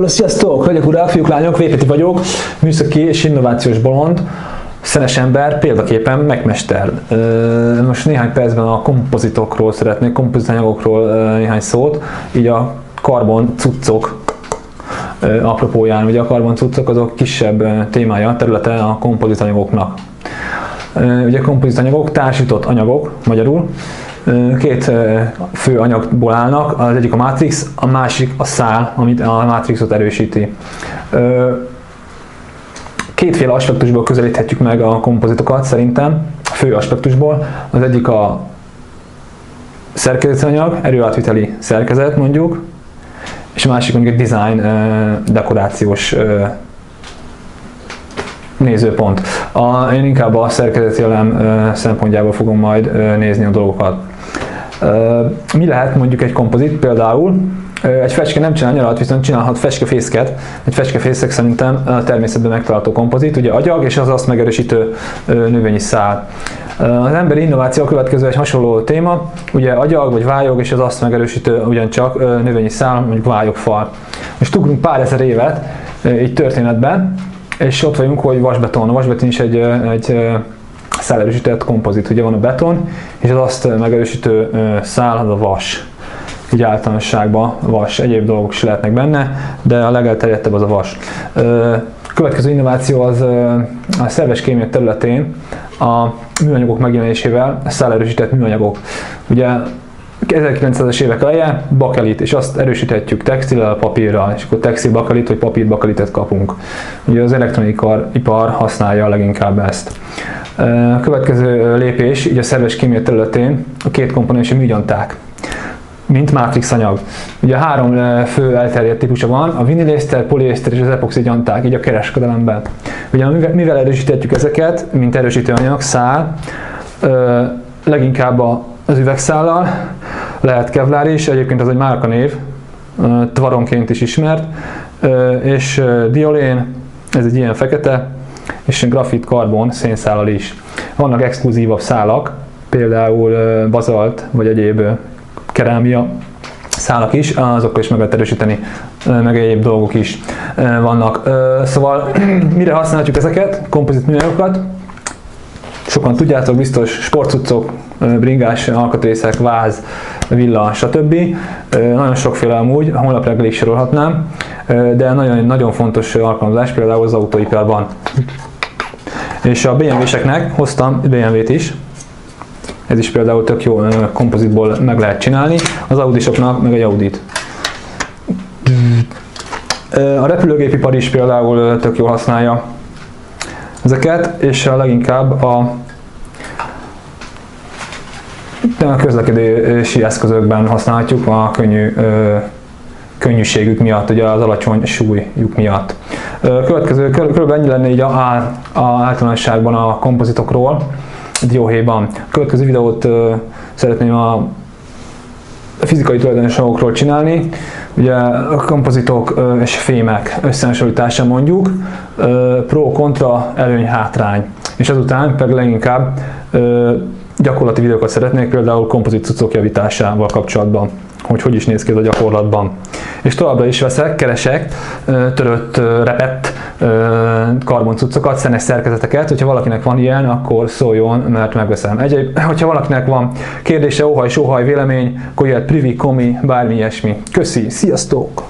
Sziasztok! Hölgyek, urak, fiúk, lányok, Vépeti vagyok, műszaki és innovációs bolond, szenes ember, példaképpen megmester. Most néhány percben a kompozitokról szeretnék, kompozitanyagokról néhány szót, így a karbon cuccok apropóján. Ugye a karbon cuccok azok kisebb témája, területe a kompozitanyagoknak. Ugye kompozitanyagok, társított anyagok, magyarul. Két fő anyagból állnak, az egyik a mátrix, a másik a szál, amit a mátrixot erősíti. Kétféle aspektusból közelíthetjük meg a kompozitokat szerintem, a fő aspektusból. Az egyik a szerkezeti anyag, erőátviteli szerkezet mondjuk, és a másik mondjuk egy design, dekorációs nézőpont. Én inkább a szerkezeti elem szempontjából fogom majd nézni a dolgokat. Mi lehet mondjuk egy kompozit? Például egy fecske nem csinál nyarat, viszont csinálhat fecskefészket. Egy fecskefészek szerintem a természetben megtalálható kompozit, ugye agyag és az azt megerősítő növényi szál. Az emberi innováció a következő egy hasonló téma, ugye agyag vagy vályog és az azt megerősítő ugyancsak növényi szál, mondjuk vályogfal. Most ugrunk pár ezer évet így történetben, és ott vagyunk, hogy vasbeton. A vasbeton is egy szálerősített kompozit. Ugye van a beton, és az azt megerősítő szál az a vas. Így általánosságban vas, egyéb dolgok is lehetnek benne, de a legelterjedtebb az a vas. Következő innováció az a szerves kémia területén a műanyagok megjelenésével, a szálerősített műanyagok. Ugye 1900-es évek eleje bakelit, és azt erősíthetjük textillel, papírral, és akkor textil bakelit vagy papír bakelitet kapunk. Ugye az elektronikipar használja leginkább ezt. A következő lépés, így a szerves kémia területén a két komponensű műgyanták, mint mátrix anyag. Ugye három fő elterjedt típusa van, a vinilészter, poliészter és az epoxi gyanták, így a kereskedelemben. Ugye mivel erősíthetjük ezeket, mint erősítő anyag, szál, leginkább az üvegszállal, lehet kevlár is, egyébként az egy márkanév, tvaronként is ismert, és diolén, ez egy ilyen fekete, és grafit, karbon, szénszállal is. Vannak exkluzívabb szálak, például bazalt vagy egyéb kerámia szálak is, azokkal is meg lehet erősíteni, meg egyéb dolgok is vannak. Szóval mire használhatjuk ezeket, kompozit műanyagokat? Sokan tudjátok, biztos sportcuccok, bringás alkatrészek, váz, villa, stb. Nagyon sokféle amúgy, a honlap reggelig sorolhatnám, de nagyon fontos alkalmazás például az autóiparban. És a BMW-seknek hoztam BMW-t is, ez is például tök jó kompozitból meg lehet csinálni, az Audisoknak meg egy Audit. A repülőgépipar is például tök jól használja ezeket, és a leginkább a közlekedési eszközökben használhatjuk a könnyűségük miatt, ugye az alacsony súlyjuk miatt. Következő, körülbelül ennyi lenne így általánosságban a kompozitokról, dióhéjban. A következő videót szeretném a fizikai tulajdonságokról csinálni, ugye a kompozitok és fémek összehasonlítása mondjuk, pro, kontra, előny, hátrány. És azután pedig leginkább gyakorlati videókat szeretnék, például kompozit cuccok javításával kapcsolatban, hogy is néz ki ez a gyakorlatban. És továbbra is keresek törött, repett karbon cuccokat, szenes szerkezeteket, hogyha valakinek van ilyen, akkor szóljon, mert megveszem. Hogyha valakinek van kérdése, óhaj, sóhaj, vélemény, akkor jöhet privi, komi, bármi ilyesmi. Köszi, sziasztok!